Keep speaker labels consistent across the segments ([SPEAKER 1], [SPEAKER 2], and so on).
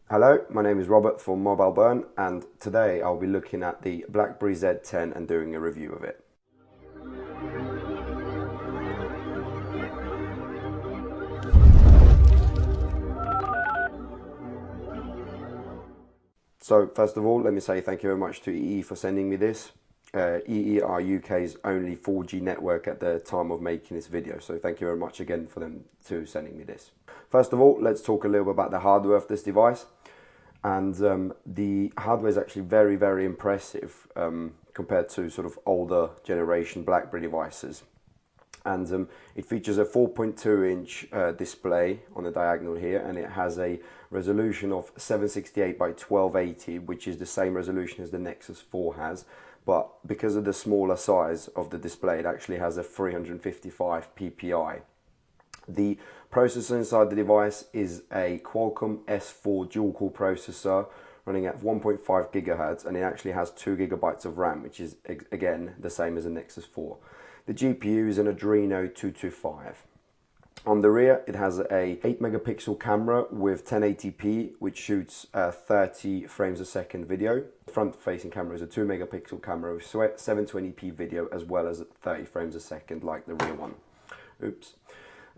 [SPEAKER 1] Hello, my name is Robert from Mobile Burn, and today I'll be looking at the Blackberry Z10 and doing a review of it. So first of all, let me say thank you very much to EE for sending me this. EE are UK's only 4G network at the time of making this video, so thank you very much again for them to sending me this. First of all, let's talk a little bit about the hardware of this device. And the hardware is actually very impressive compared to sort of older generation BlackBerry devices. And it features a 4.2-inch display on the diagonal here, and it has a resolution of 768 by 1280, which is the same resolution as the Nexus 4 has, but because of the smaller size of the display, it actually has a 355 ppi. The processor inside the device is a Qualcomm S4 dual-core processor running at 1.5 gigahertz, and it actually has 2 gigabytes of RAM, which is again the same as the Nexus 4. The GPU is an Adreno 225. On the rear, it has a 8 megapixel camera with 1080p, which shoots 30 frames a second video. The front-facing camera is a 2 megapixel camera with 720p video as well as 30 frames a second, like the rear one. Oops.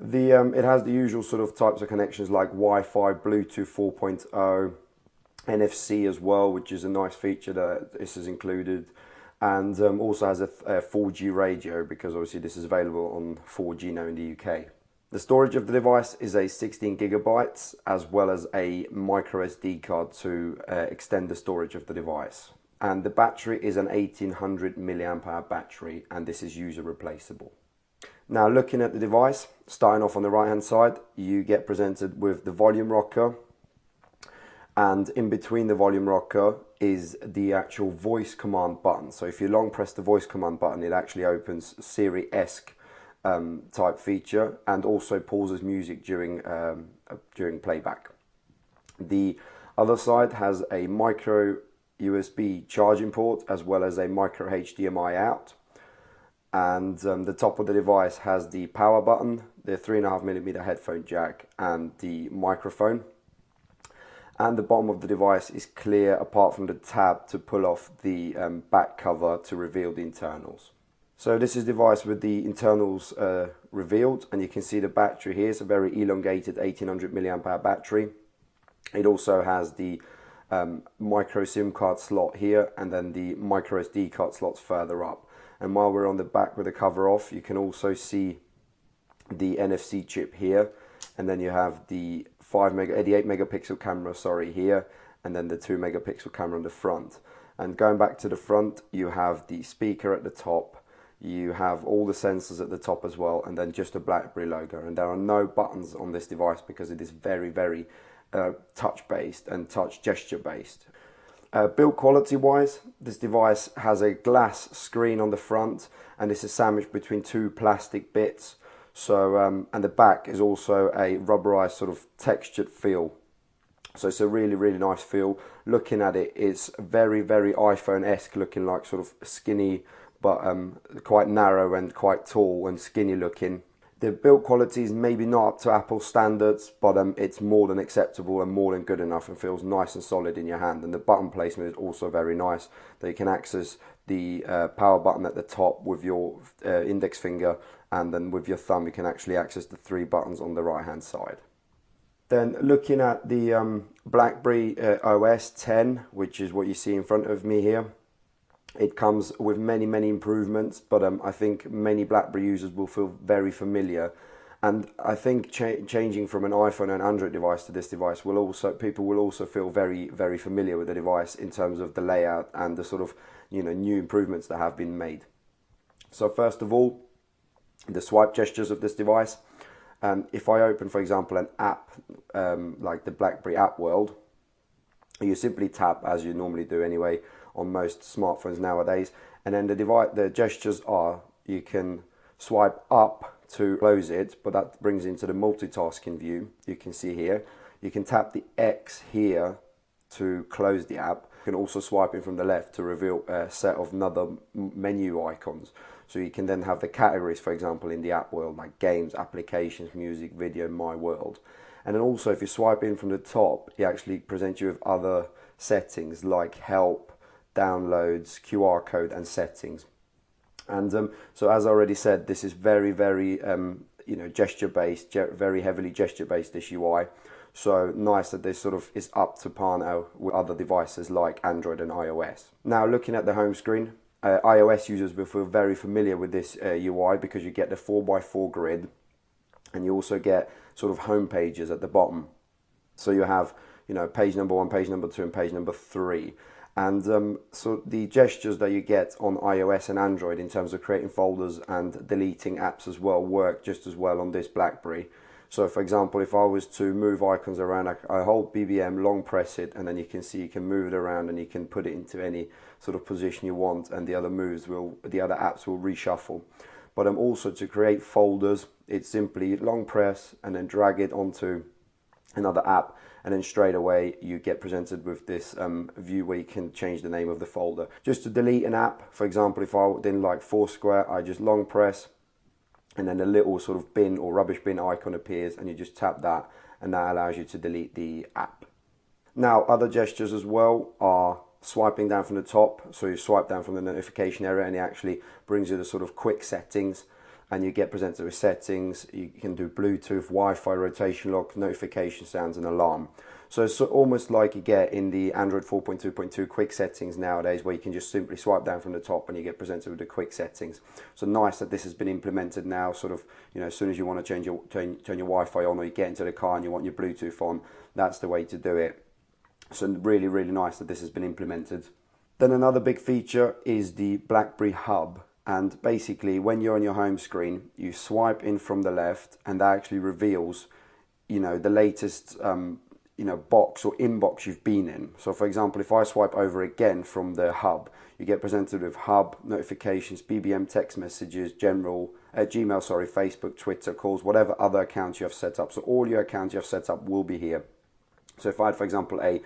[SPEAKER 1] It has the usual sort of types of connections like Wi-Fi, Bluetooth 4.0, NFC as well, which is a nice feature that this is included, and also has a 4G radio, because obviously this is available on 4G now in the UK. The storage of the device is a 16 gigabytes as well as a micro SD card to extend the storage of the device. And the battery is an 1800 milliamp hour battery, and this is user replaceable. Now, looking at the device, starting off on the right hand side, you get presented with the volume rocker, and in between the volume rocker is the actual voice command button. So if you long press the voice command button, it actually opens Siri-esque type feature, and also pauses music during playback. The other side has a micro USB charging port as well as a micro HDMI out. And the top of the device has the power button, the 3.5mm headphone jack, and the microphone. And the bottom of the device is clear apart from the tab to pull off the back cover to reveal the internals. So this is the device with the internals revealed, and you can see the battery here. It's a very elongated 1800 milliamp hour battery. It also has the micro SIM card slot here, and then the micro SD card slots further up. And while we're on the back with the cover off, you can also see the NFC chip here, and then you have the 88 megapixel camera here, and then the 2 megapixel camera on the front. And going back to the front, you have the speaker at the top, you have all the sensors at the top as well, and then just a BlackBerry logo. And there are no buttons on this device because it is very touch based and touch gesture based. Build quality wise, this device has a glass screen on the front, and this is sandwiched between two plastic bits. So and the back is also a rubberized sort of textured feel. So it's a really nice feel. Looking at it, it's very iPhone-esque, looking like sort of skinny, but quite narrow and quite tall and skinny looking. The build quality is maybe not up to Apple standards, but it's more than acceptable and more than good enough, and feels nice and solid in your hand. And the button placement is also very nice, that you can access the power button at the top with your index finger, and then with your thumb you can actually access the 3 buttons on the right hand side. Then looking at the BlackBerry OS 10, which is what you see in front of me here, it comes with many improvements, but I think many BlackBerry users will feel very familiar. And I think changing from an iPhone and Android device to this device people will also feel very familiar with the device in terms of the layout and the sort of new improvements that have been made. So first of all, the swipe gestures of this device. If I open, for example, an app like the BlackBerry App World, you simply tap, as you normally do anyway on most smartphones nowadays, and then the gestures are, you can swipe up to close it, but that brings into the multitasking view. You can see here, you can tap the X here to close the app. You can also swipe in from the left to reveal a set of another menu icons. So you can then have the categories, for example, in the app world, like games, applications, music, video, my world. And then also if you swipe in from the top, it actually presents you with other settings like help, downloads, QR code and settings. And so as I already said, this is very, very gesture based, very heavily gesture based, this UI. So nice that this sort of is up to par now with other devices like Android and iOS. Now looking at the home screen, iOS users will feel very familiar with this UI because you get the 4x4 grid, and you also get sort of home pages at the bottom. So you have, page number 1, page number 2, and page number 3. And so the gestures that you get on iOS and Android in terms of creating folders and deleting apps as well work just as well on this BlackBerry. So for example, if I was to move icons around, I hold BBM, long press it, and then you can see you can move it around and you can put it into any sort of position you want, and the other apps will reshuffle. But also to create folders, it's simply long press and then drag it onto another app, and then straight away you get presented with this view where you can change the name of the folder. Just to delete an app, for example, if I didn't like Foursquare, I just long press, and then a little sort of bin or rubbish bin icon appears, and you just tap that, and that allows you to delete the app. Now other gestures as well are swiping down from the top. So you swipe down from the notification area and it actually brings you the sort of quick settings, and you get presented with settings. You can do Bluetooth, Wi-Fi, rotation lock, notification sounds and alarm. So it's almost like you get in the Android 4.2.2 quick settings nowadays, where you can just simply swipe down from the top and you get presented with the quick settings. So nice that this has been implemented now, sort of, as soon as you want to turn your Wi-Fi on, or you get into the car and you want your Bluetooth on, that's the way to do it. So really, really nice that this has been implemented. Then another big feature is the BlackBerry Hub. And basically when you're on your home screen, you swipe in from the left and that actually reveals, the latest box or inbox you've been in. So for example, if I swipe over again from the hub, you get presented with hub, notifications, BBM, text messages, Gmail, Facebook, Twitter, calls, whatever other accounts you have set up. So all your accounts you have set up will be here. So if I had, for example, a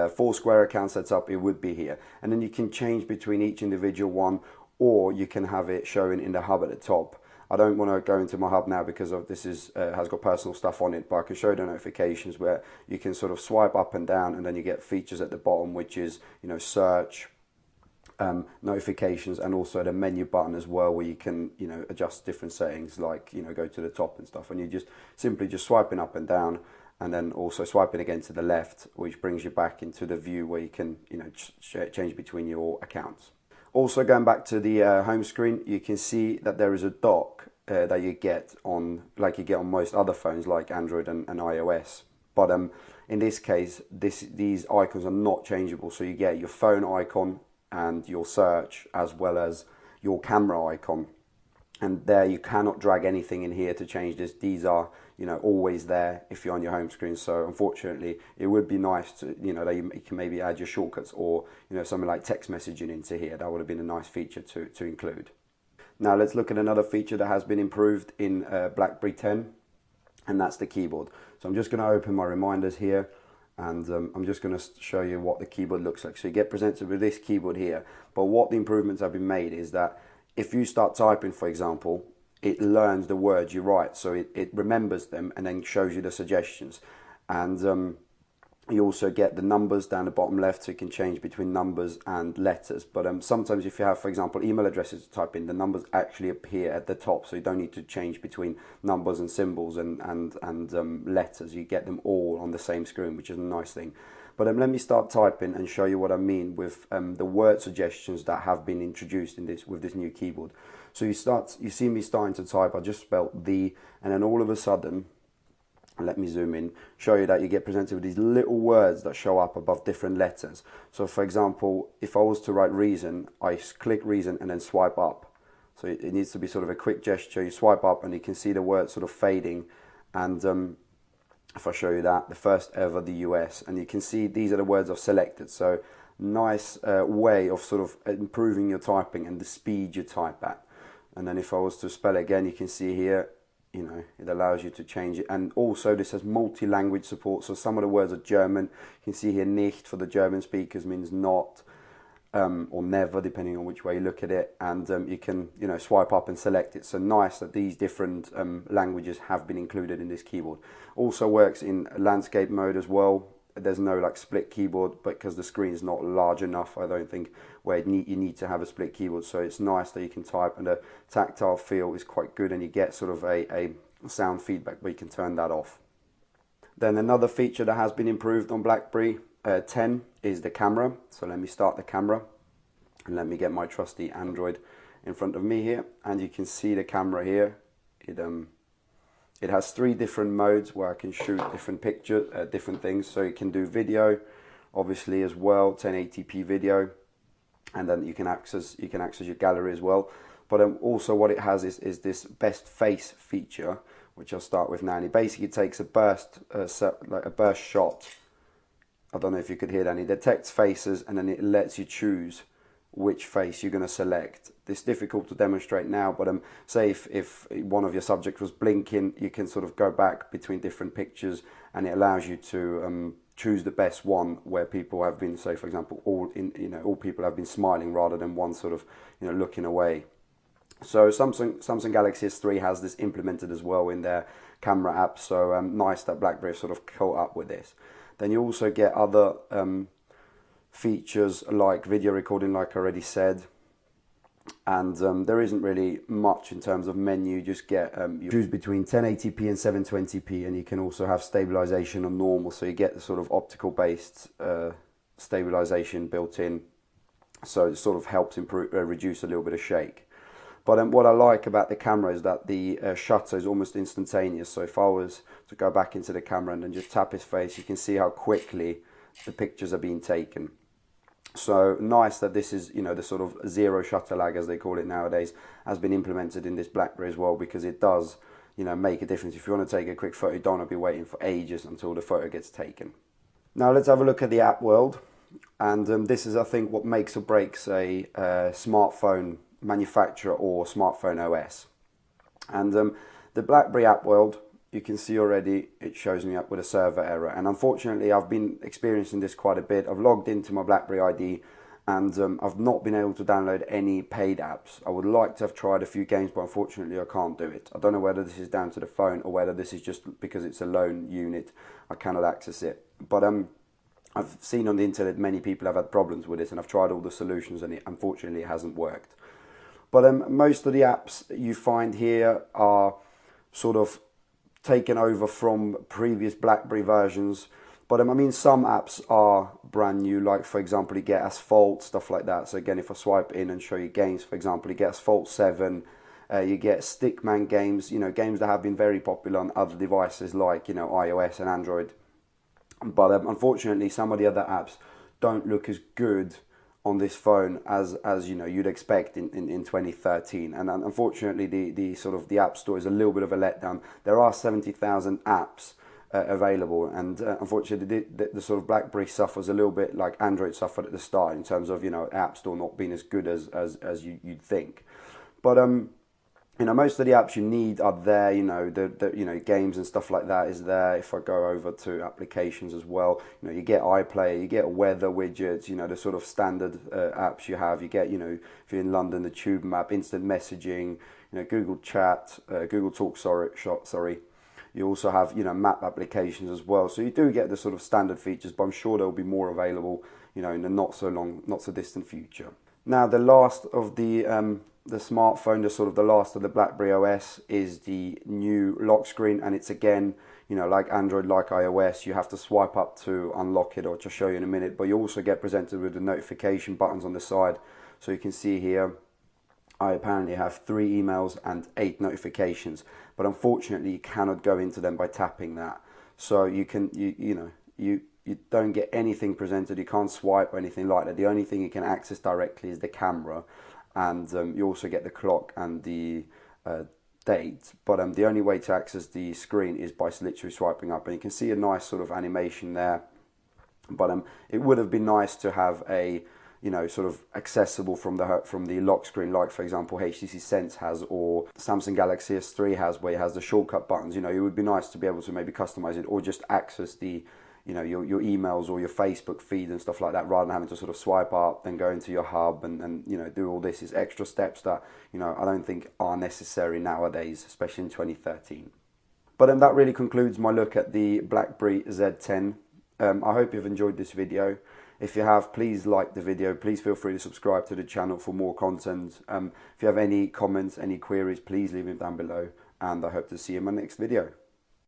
[SPEAKER 1] Foursquare account set up, it would be here. And then you can change between each individual one, or you can have it showing in the hub at the top. I don't want to go into my hub now because of this has got personal stuff on it, but I can show you the notifications where you can sort of swipe up and down, and then you get features at the bottom, which is search, notifications, and also the menu button as well, where you can adjust different settings, like go to the top and stuff, and you just simply swiping up and down, and then also swiping again to the left, which brings you back into the view where you can change between your accounts. Also going back to the home screen, you can see that there is a dock that you get on, like you get on most other phones like Android and iOS. But in this case, these icons are not changeable. So you get your phone icon and your search, as well as your camera icon. And there you cannot drag anything in here to change this. These are always there if you're on your home screen. So unfortunately, it would be nice to that you can maybe add your shortcuts, or something like text messaging into here. That would have been a nice feature to include. Now let's look at another feature that has been improved in BlackBerry 10, and that's the keyboard. So I'm just going to open my reminders here, and I'm just going to show you what the keyboard looks like. So you get presented with this keyboard here, but what the improvements have been made is that if you start typing, for example, it learns the words you write, so it remembers them and then shows you the suggestions. And you also get the numbers down the bottom left, so you can change between numbers and letters. But sometimes if you have, for example, email addresses to type in, the numbers actually appear at the top, so you don't need to change between numbers and symbols and letters. You get them all on the same screen, which is a nice thing. But let me start typing and show you what I mean with the word suggestions that have been introduced with this new keyboard. So you see me starting to type. I just spelled the, and then all of a sudden, let me zoom in, show you that you get presented with these little words that show up above different letters. So for example, if I was to write reason, I click reason and then swipe up. So it needs to be sort of a quick gesture. You swipe up and you can see the word sort of fading. And if I show you that, the first ever, the US, and you can see these are the words I've selected. So nice way of sort of improving your typing and the speed you type at. And then if I was to spell again, you can see here, it allows you to change it. And also this has multi-language support. So some of the words are German. You can see here, nicht for the German speakers means not. or never, depending on which way you look at it, and you can, you know, swipe up and select it. So nice that these different languages have been included in this keyboard. Also works in landscape mode as well. There's no like split keyboard, but because the screen is not large enough, I don't think where you need to have a split keyboard. So it's nice that you can type, and the tactile feel is quite good, and you get sort of a sound feedback, but you can turn that off. Then another feature that has been improved on Blackberry 10 is the camera. So let me start the camera, and let me get my trusty Android in front of me here, and you can see the camera here. It has 3 different modes where I can shoot different pictures, different things. So you can do video, obviously, as well, 1080p video, and then you can access your gallery as well. But also what it has is this best face feature, which I'll start with now. And it basically takes a burst, like a burst shot. I don't know if you could hear that. It detects faces, and then it lets you choose which face you're going to select. It's difficult to demonstrate now, but say if one of your subjects was blinking, you can sort of go back between different pictures, and it allows you to choose the best one where people have been, say for example, all people have been smiling rather than one sort of, you know, looking away. So Samsung Galaxy S3 has this implemented as well in their camera app. So nice that BlackBerry sort of caught up with this. Then you also get other features like video recording, like I already said, and there isn't really much in terms of menu. You just get you choose between 1080p and 720p, and you can also have stabilization on normal, so you get the sort of optical based stabilization built in, so it sort of helps improve reduce a little bit of shake. But what I like about the camera is that the shutter is almost instantaneous. So if I was to go back into the camera and then just tap his face, you can see how quickly the pictures are being taken. So nice that this is, you know, the sort of zero shutter lag, as they call it nowadays, has been implemented in this BlackBerry as well, because it does, you know, make a difference. If you want to take a quick photo, you don't want to be waiting for ages until the photo gets taken. Now let's have a look at the app world, and this is, I think, what makes or breaks a smartphone manufacturer or smartphone OS. And the BlackBerry app world, you can see already it shows me up with a server error, and unfortunately I've been experiencing this quite a bit. I've logged into my BlackBerry ID, and I've not been able to download any paid apps. I would like to have tried a few games, but unfortunately I can't do it. I don't know whether this is down to the phone or whether this is just because it's a lone unit I cannot access it. But I've seen on the internet many people have had problems with this, and I've tried all the solutions, and it unfortunately hasn't worked. But most of the apps you find here are sort of taken over from previous BlackBerry versions. But I mean, some apps are brand new, like for example you get Asphalt, stuff like that. So again, if I swipe in and show you games, for example, you get Asphalt 7, you get Stickman games, you know, games that have been very popular on other devices like, you know, iOS and Android. But unfortunately some of the other apps don't look as good on this phone as you know you'd expect in 2013, and unfortunately the sort of the App Store is a little bit of a letdown. There are 70,000 apps available, and unfortunately the sort of BlackBerry suffers a little bit like Android suffered at the start in terms of, you know, App Store not being as good as you'd think. But you know, most of the apps you need are there. You know, the you know, games and stuff like that is there. If I go over to applications as well, you know, you get iPlayer, you get weather widgets, you know, the sort of standard apps you have. You get, you know, if you're in London, the Tube map, instant messaging, you know, Google Chat, Google Talk, sorry. You also have, you know, map applications as well. So you do get the sort of standard features, but I'm sure there will be more available, you know, in the not so distant future. Now, the last of the smartphone, the last of the BlackBerry OS is the new lock screen, and it's again, you know, like Android, like iOS, you have to swipe up to unlock it, which I'll show you in a minute, but you also get presented with the notification buttons on the side. So you can see here, I apparently have 3 emails and 8 notifications, but unfortunately you cannot go into them by tapping that. So you can, you don't get anything presented, you can't swipe or anything like that. The only thing you can access directly is the camera, and you also get the clock and the date. But the only way to access the screen is by literally swiping up, and you can see a nice sort of animation there. But it would have been nice to have a, you know, sort of accessible from the lock screen, like for example HTC Sense has, or Samsung Galaxy S3 has, where it has the shortcut buttons. You know, it would be nice to be able to maybe customize it, or just access the, you know, your emails or your Facebook feed and stuff like that, rather than having to sort of swipe up, then go into your hub and you know, do all this. Is extra steps that, you know, I don't think are necessary nowadays, especially in 2013. But that really concludes my look at the BlackBerry Z10. I hope you've enjoyed this video. If you have, please like the video. Please feel free to subscribe to the channel for more content. If you have any comments, any queries, please leave them down below. And I hope to see you in my next video.